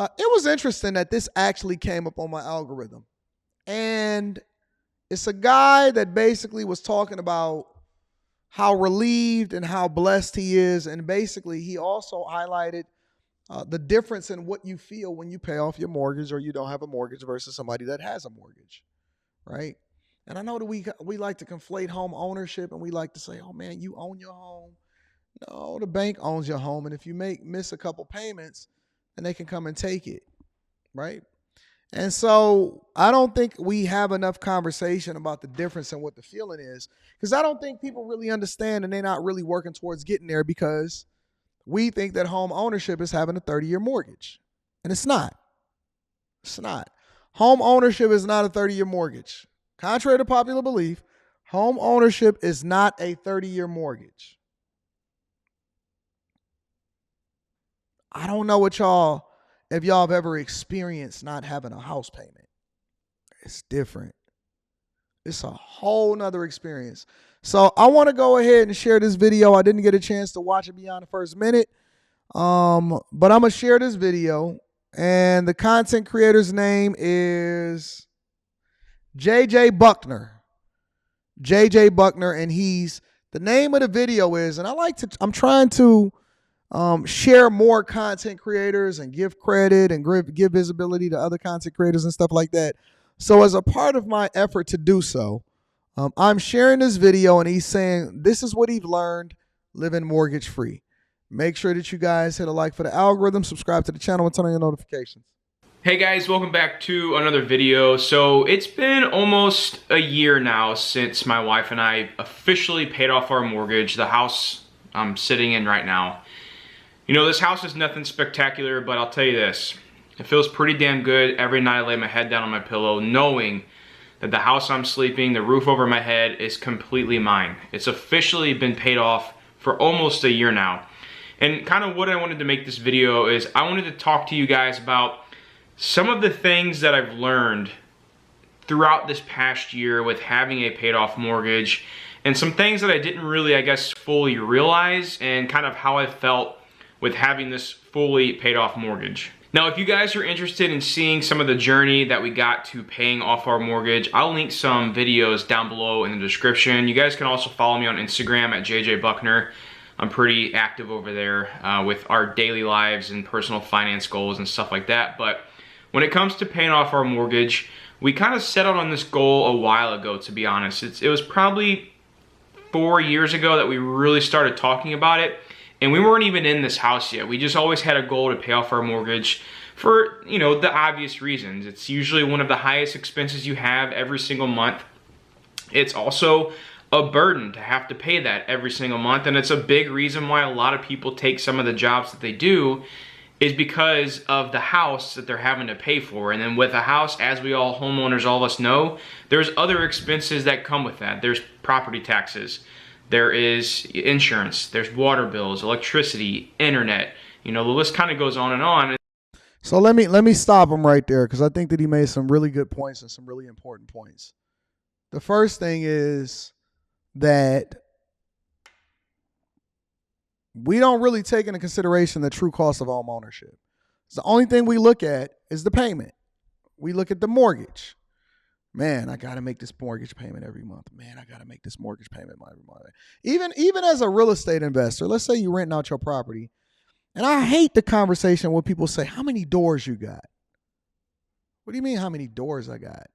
It was interesting that this actually came up on my algorithm. And it's a guy that basically was talking about how relieved and how blessed he is. And basically, he also highlighted the difference in what you feel when you pay off your mortgage or you don't have a mortgage versus somebody that has a mortgage, right? And I know that we like to conflate home ownership and we like to say, oh man, you own your home. No, the bank owns your home. And if you miss a couple payments, then they can come and take it, right? And so I don't think we have enough conversation about the difference in what the feeling is, because I don't think people really understand and they're not really working towards getting there, because we think that home ownership is having a 30-year mortgage. And it's not. It's not. Home ownership is not a 30-year mortgage. Contrary to popular belief, home ownership is not a 30-year mortgage. I don't know if y'all have ever experienced not having a house payment. It's different. It's a whole nother experience. So I want to go ahead and share this video. I didn't get a chance to watch it beyond the first minute. But I'm going to share this video. And the content creator's name is JJ Buckner. JJ Buckner. And the name of the video is, and I'm trying to share more content creators and give credit and give visibility to other content creators and stuff like that. So as a part of my effort to do so, I'm sharing this video, and he's saying this is what he's learned living mortgage free. Make sure that you guys hit a like for the algorithm, subscribe to the channel, and turn on your notifications. Hey guys, welcome back to another video. So it's been almost a year now since my wife and I officially paid off our mortgage, the house I'm sitting in right now. You know, this house is nothing spectacular, but I'll tell you this. It feels pretty damn good every night I lay my head down on my pillow knowing that the house I'm sleeping, the roof over my head, is completely mine. It's officially been paid off for almost a year now. And kind of what I wanted to make this video is I wanted to talk to you guys about some of the things that I've learned throughout this past year with having a paid off mortgage, and some things that I didn't really, I guess, fully realize, and kind of how I felt with having this fully paid off mortgage. Now, if you guys are interested in seeing some of the journey that we got to paying off our mortgage, I'll link some videos down below in the description. You guys can also follow me on Instagram at JJ Buckner. I'm pretty active over there with our daily lives and personal finance goals and stuff like that. But when it comes to paying off our mortgage, we kind of set out on this goal a while ago, to be honest. It was probably 4 years ago that we really started talking about it. And we weren't even in this house yet. We just always had a goal to pay off our mortgage for, you know, the obvious reasons. It's usually one of the highest expenses you have every single month. It's also a burden to have to pay that every single month. And it's a big reason why a lot of people take some of the jobs that they do, is because of the house that they're having to pay for. And then with a house, as we all homeowners, all of us know, there's other expenses that come with that. There's property taxes. There is insurance, there's water bills, electricity, internet. You know, the list kind of goes on and on. So let me stop him right there, because I think that he made some really good points and some really important points. The first thing is that we don't really take into consideration the true cost of home ownership. So the only thing we look at is the payment. We look at the mortgage. Man, I got to make this mortgage payment every month. Man, I got to make this mortgage payment every month. Even as a real estate investor, let's say you're renting out your property. And I hate the conversation when people say, how many doors you got? What do you mean, how many doors I got?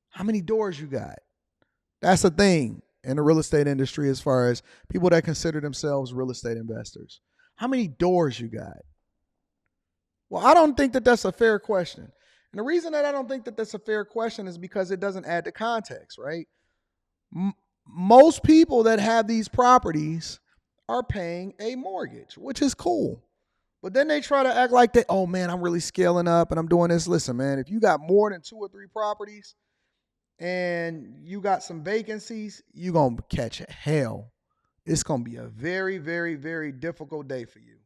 How many doors you got? That's a thing in the real estate industry as far as people that consider themselves real estate investors. How many doors you got? Well, I don't think that that's a fair question. And the reason that I don't think that that's a fair question is because it doesn't add to context, right? Most people that have these properties are paying a mortgage, which is cool. But then they try to act like that, oh man, I'm really scaling up and I'm doing this. Listen, man, if you got more than 2 or 3 properties and you got some vacancies, you're going to catch hell. It's going to be a very, very, very difficult day for you.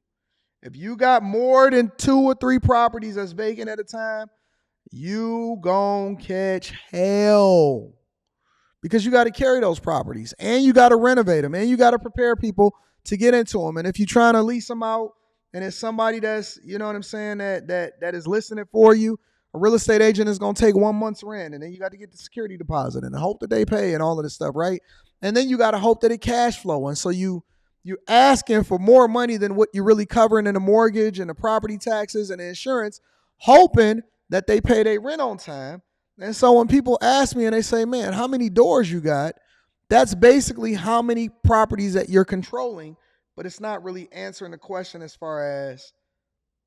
If you got more than 2 or 3 properties that's vacant at a time, you gon' catch hell, because you got to carry those properties and you got to renovate them and you got to prepare people to get into them. And if you're trying to lease them out and it's somebody that's, you know what I'm saying, that is listing it for you, a real estate agent is going to take 1 month's rent, and then you got to get the security deposit and hope that they pay and all of this stuff, right? And then you got to hope that it cash flow. And so you're asking for more money than what you're really covering in the mortgage and the property taxes and the insurance, hoping that they pay their rent on time. And so when people ask me and they say, man, how many doors you got? That's basically how many properties that you're controlling, but it's not really answering the question as far as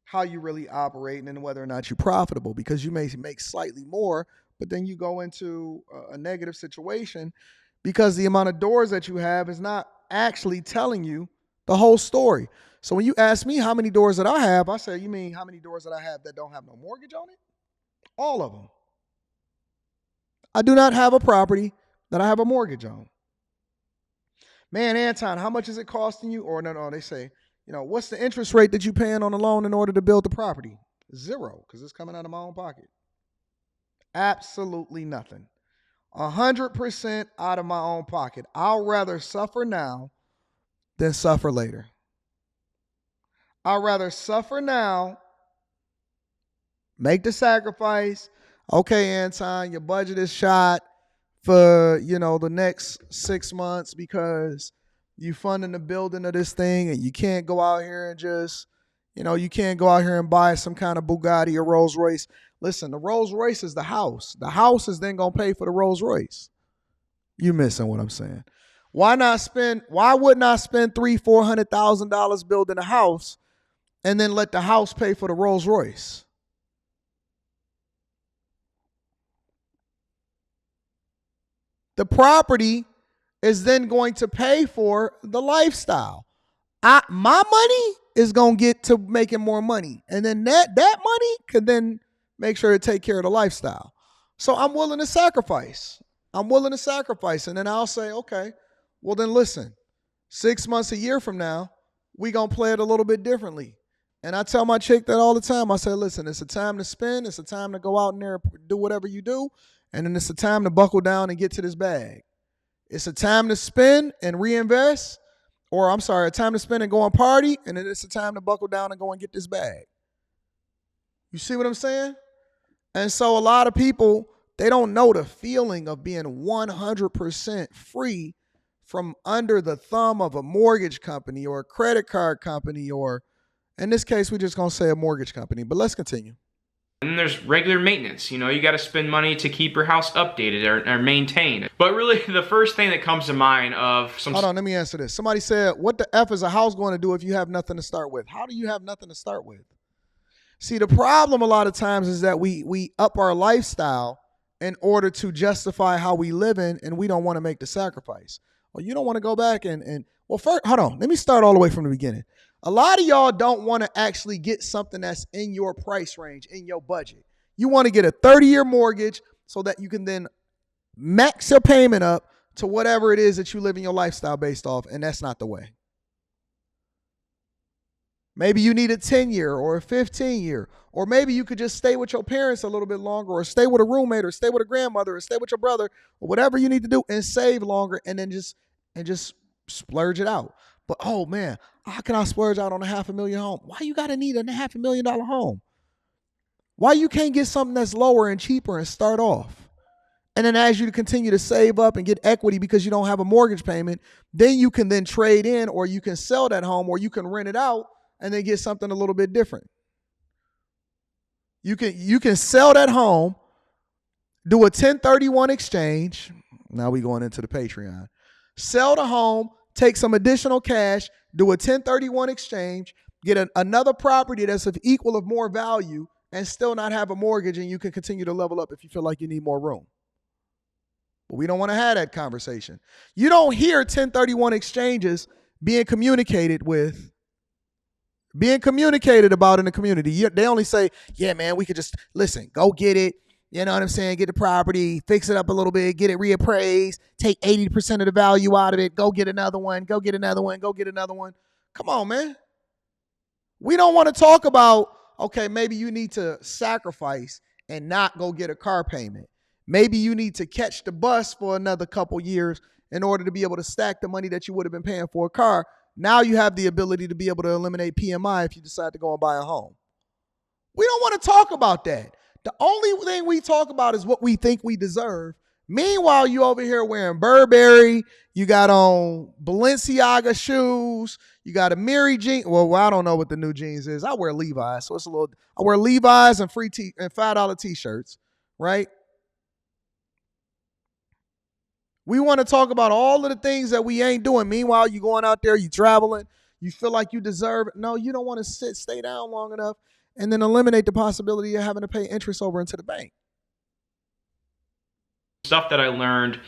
how you really operating and whether or not you're profitable, because you may make slightly more, but then you go into a negative situation because the amount of doors that you have is not actually telling you the whole story. So when you ask me how many doors that I have, I say, you mean how many doors that I have that don't have no mortgage on it? All of them. I do not have a property that I have a mortgage on. Man, Anton, how much is it costing you? Or no, they say, what's the interest rate that you paying on the loan in order to build the property? 0, because it's coming out of my own pocket. Absolutely nothing. 100% out of my own pocket. I'll rather suffer now than suffer later. I'd rather suffer now, make the sacrifice. Okay, Anton, your budget is shot for, the next 6 months because you funding the building of this thing, and you can't go out here and just, you can't go out here and buy some kind of Bugatti or Rolls Royce. Listen, the Rolls Royce is the house. The house is then going to pay for the Rolls Royce. You missing what I'm saying. Why wouldn't I spend $300,000-$400,000 building a house and then let the house pay for the Rolls Royce? The property is then going to pay for the lifestyle. My money is going to get to making more money. And then that money can then make sure to take care of the lifestyle. So I'm willing to sacrifice. And then I'll say, okay, well then listen, 6 months, a year from now, we going to play it a little bit differently. And I tell my chick that all the time. I say, listen, it's a time to spend. It's a time to go out in there and do whatever you do. And then it's a time to buckle down and get to this bag. It's a time to spend and reinvest. Or a time to spend and go and party. And then it's a time to buckle down and go and get this bag. You see what I'm saying? And so a lot of people, they don't know the feeling of being 100% free from under the thumb of a mortgage company or a credit card company, or in this case, we're just going to say a mortgage company. But let's continue. And there's regular maintenance. You got to spend money to keep your house updated or maintained. But really, the first thing that comes to mind of some... Hold on, let me answer this. Somebody said, what the F is a house going to do if you have nothing to start with? How do you have nothing to start with? See, the problem a lot of times is that we up our lifestyle in order to justify how we live in, and we don't want to make the sacrifice. Well, you don't want to go back well, first, hold on. Let me start all the way from the beginning. A lot of y'all don't want to actually get something that's in your price range, in your budget. You want to get a 30-year mortgage so that you can then max your payment up to whatever it is that you live in your lifestyle based off, and that's not the way. Maybe you need a 10-year or a 15-year, or maybe you could just stay with your parents a little bit longer, or stay with a roommate, or stay with a grandmother, or stay with your brother, or whatever you need to do, and save longer, and then just splurge it out. But oh man, how can I splurge out on a $500,000 home? Why you gotta need a $500,000 home? Why you can't get something that's lower and cheaper and start off? And then as you continue to save up and get equity because you don't have a mortgage payment, then you can then trade in, or you can sell that home, or you can rent it out and then get something a little bit different. You can sell that home, do a 1031 exchange. Now we going into the Patreon. Sell the home, take some additional cash, do a 1031 exchange, get another property that's of equal of more value, and still not have a mortgage, and you can continue to level up if you feel like you need more room. But we don't want to have that conversation. You don't hear 1031 exchanges being communicated about in the community. They only say, yeah, man, we could just, listen, go get it. You know what I'm saying? Get the property, fix it up a little bit, get it reappraised, take 80% of the value out of it, go get another one, go get another one, go get another one. Come on, man. We don't want to talk about, okay, maybe you need to sacrifice and not go get a car payment. Maybe you need to catch the bus for another couple years in order to be able to stack the money that you would have been paying for a car. Now you have the ability to be able to eliminate PMI if you decide to go and buy a home. We don't want to talk about that. The only thing we talk about is what we think we deserve. Meanwhile, you over here wearing Burberry, you got on Balenciaga shoes, you got a Miri jean. Well, I don't know what the new jeans is. I wear Levi's, so it's a little. I wear Levi's and and $5 t-shirts, right? We want to talk about all of the things that we ain't doing. Meanwhile, you going out there, you traveling, you feel like you deserve it. No, you don't want to stay down long enough and then eliminate the possibility of having to pay interest over into the bank. Stuff that I learned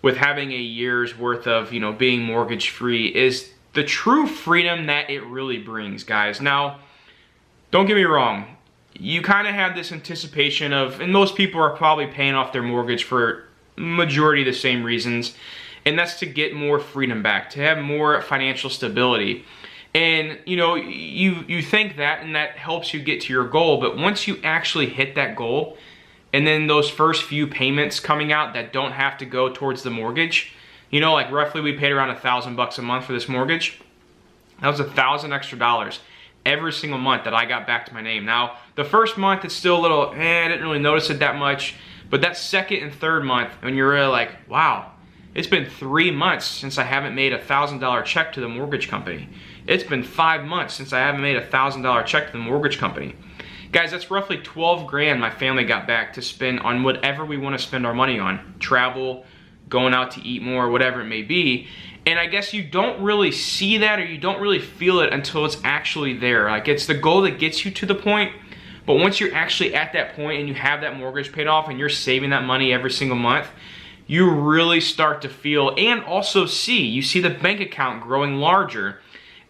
with having a year's worth of, being mortgage free is the true freedom that it really brings, guys. Now, don't get me wrong. You kind of have this anticipation of, and most people are probably paying off their mortgage for majority of the same reasons, and that's to get more freedom back, to have more financial stability. And you think that, and that helps you get to your goal, but once you actually hit that goal, and then those first few payments coming out that don't have to go towards the mortgage, like roughly we paid around $1,000 a month for this mortgage. That was $1,000 extra every single month that I got back to my name. Now, the first month it's still a little, I didn't really notice it that much. But that second and third month, when you're really like, wow, it's been 3 months since I haven't made a $1,000 check to the mortgage company. It's been 5 months since I haven't made a $1,000 check to the mortgage company. Guys, that's roughly 12 grand my family got back to spend on whatever we want to spend our money on. Travel, going out to eat more, whatever it may be. And I guess you don't really see that, or you don't really feel it until it's actually there. Like, it's the goal that gets you to the point. But once you're actually at that point and you have that mortgage paid off and you're saving that money every single month, you really start to feel and also you see the bank account growing larger.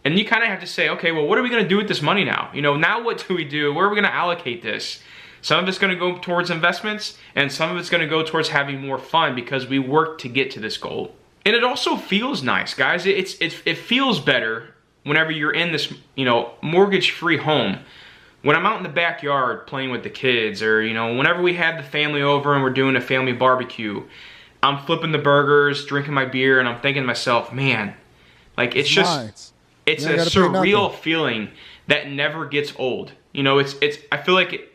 And you kind of have to say, okay, well, what are we going to do with this money now? Now what do we do? Where are we going to allocate this? Some of it's going to go towards investments, and some of it's going to go towards having more fun because we worked to get to this goal. And it also feels nice, guys. It feels better whenever you're in this, mortgage-free home. When I'm out in the backyard playing with the kids, or, whenever we have the family over and we're doing a family barbecue, I'm flipping the burgers, drinking my beer, and I'm thinking to myself, man, like, it's a surreal feeling that never gets old. I feel like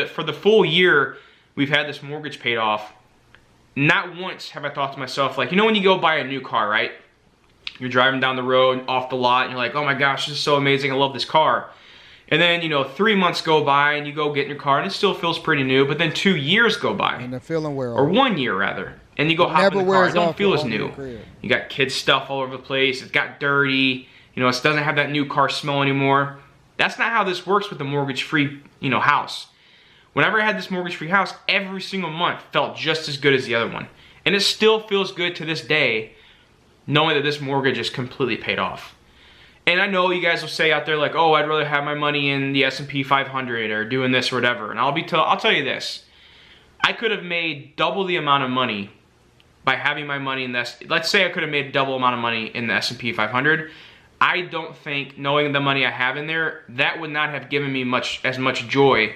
for the full year we've had this mortgage paid off, not once have I thought to myself, like, when you go buy a new car, right? You're driving down the road, off the lot, and you're like, oh my gosh, this is so amazing, I love this car. And then, 3 months go by and you go get in your car and it still feels pretty new, but then 2 years go by. And the feeling wear off. Or 1 year rather. And you go hop in the car, it don't feel as new. You got kids' stuff all over the place, it got dirty, it doesn't have that new car smell anymore. That's not how this works with the mortgage-free, house. Whenever I had this mortgage-free house, every single month felt just as good as the other one. And it still feels good to this day, knowing that this mortgage is completely paid off. And I know you guys will say out there like, oh, I'd rather have my money in the S&P 500 or doing this or whatever. And I'll tell you this. I could have made double the amount of money by having my money in this. Let's say I could have made double amount of money in the S&P 500. I don't think, knowing the money I have in there, that would not have given me as much joy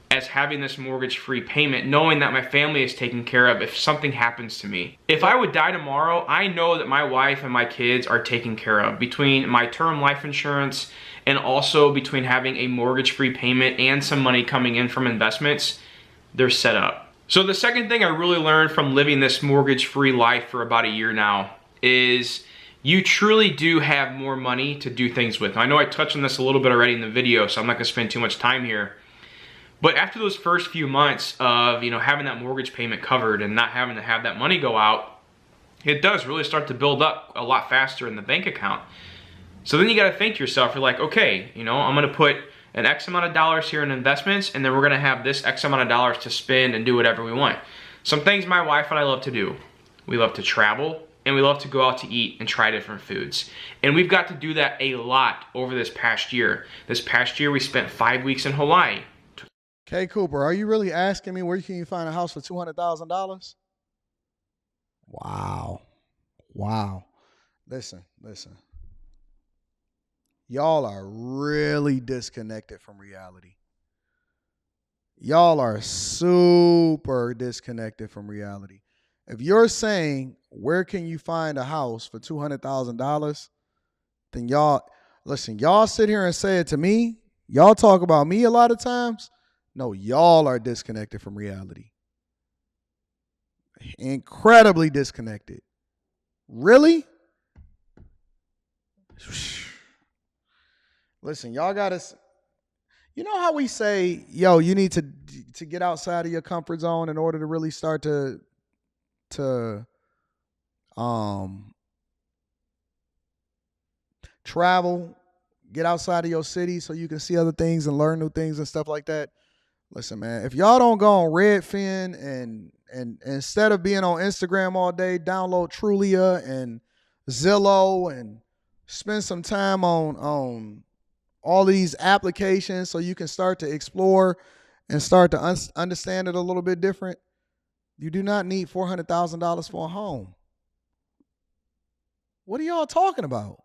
as having this mortgage-free payment, knowing that my family is taken care of if something happens to me. If I would die tomorrow, I know that my wife and my kids are taken care of. Between my term life insurance and also between having a mortgage-free payment and some money coming in from investments, they're set up. So the second thing I really learned from living this mortgage-free life for about a year now is you truly do have more money to do things with. Now, I know I touched on this a little bit already in the video, so I'm not gonna spend too much time here. But after those first few months of, having that mortgage payment covered and not having to have that money go out, it does really start to build up a lot faster in the bank account. So then you got to think to yourself, you're like, okay, I'm going to put an X amount of dollars here in investments, and then we're going to have this X amount of dollars to spend and do whatever we want. Some things my wife and I love to do. We love to travel, and we love to go out to eat and try different foods. And we've got to do that a lot over this past year. This past year, we spent 5 weeks in Hawaii. K. Cooper, are you really asking me where can you find a house for $200,000? Wow. Listen. Y'all are really disconnected from reality. Y'all are super disconnected from reality. If you're saying, where can you find a house for $200,000? then y'all sit here and say it to me. Y'all talk about me a lot of times. No, y'all are disconnected from reality. Incredibly disconnected. Really? Listen, y'all gotta. You know how we say, yo, you need to get outside of your comfort zone in order to really start to um travel, get outside of your city so you can see other things and learn new things and stuff like that. Listen, man, if y'all don't go on Redfin and instead of being on Instagram all day, download Trulia and Zillow and spend some time on all these applications so you can start to explore and start to understand it a little bit different. You do not need $400,000 for a home. What are y'all talking about?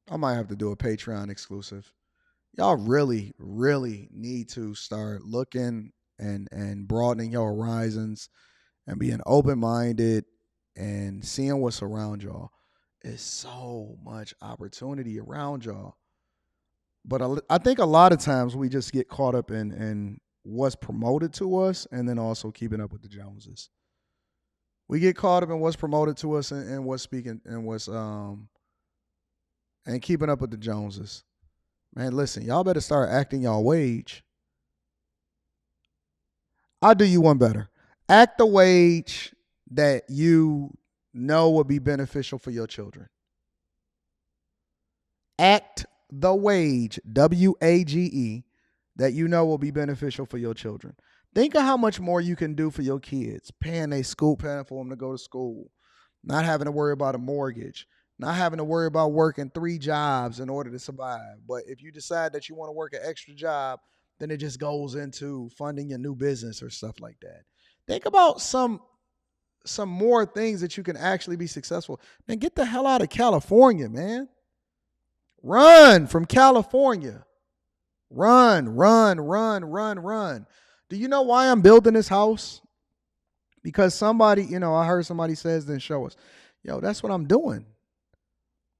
I might have to do a Patreon exclusive. Y'all really, really need to start looking and broadening your horizons and being open minded and seeing what's around y'all. It's so much opportunity around y'all. But I think a lot of times we just get caught up in what's promoted to us and then also keeping up with the Joneses. We get caught up in what's promoted to us and what's speaking and what's and keeping up with the Joneses. Man, listen, y'all better start acting y'all wage. I'll do you one better. Act the wage that you know will be beneficial for your children. Act the wage, WAGE, that you know will be beneficial for your children. Think of how much more you can do for your kids, paying for them to go to school, not having to worry about a mortgage, not having to worry about working 3 jobs in order to survive. But if you decide that you want to work an extra job, then it just goes into funding your new business or stuff like that. Think about some more things that you can actually be successful. Man, get the hell out of California, man. Run from California. Run, run, run, run, run. Do you know why I'm building this house? Because somebody, I heard somebody says, then show us. Yo, that's what I'm doing.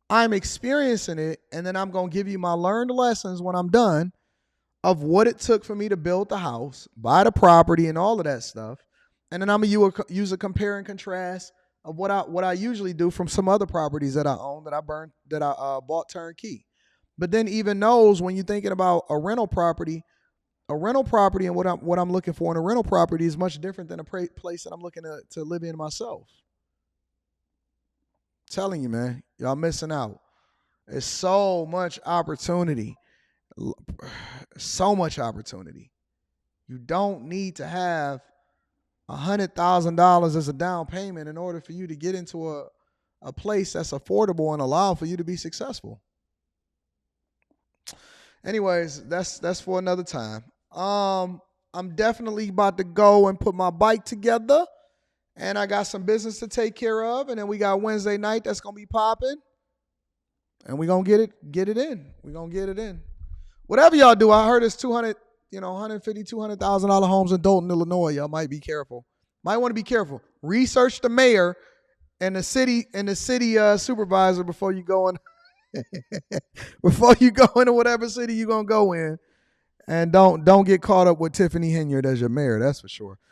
I'm experiencing it, and then I'm going to give you my learned lessons when I'm done of what it took for me to build the house, buy the property, and all of that stuff. And then I'm going to use a compare and contrast of what I usually do from some other properties that I own that I bought turnkey. But then even those, when you're thinking about a rental property and what I'm looking for in a rental property is much different than a place that I'm looking to live in myself. I'm telling you, man, y'all missing out. There's so much opportunity. So much opportunity. You don't need to have $100,000 as a down payment in order for you to get into a place that's affordable and allow for you to be successful. Anyways, that's for another time. I'm definitely about to go and put my bike together, and I got some business to take care of, and then we got Wednesday night that's gonna be popping, and we gonna get it in. We gonna get it in. Whatever y'all do, I heard it's 150, $200,000 homes in Dalton, Illinois. Y'all might be careful. Might want to be careful. Research the mayor and the city supervisor before you go in. Before you go into whatever city you're gonna go in, and don't get caught up with Tiffany Henyard as your mayor. That's for sure.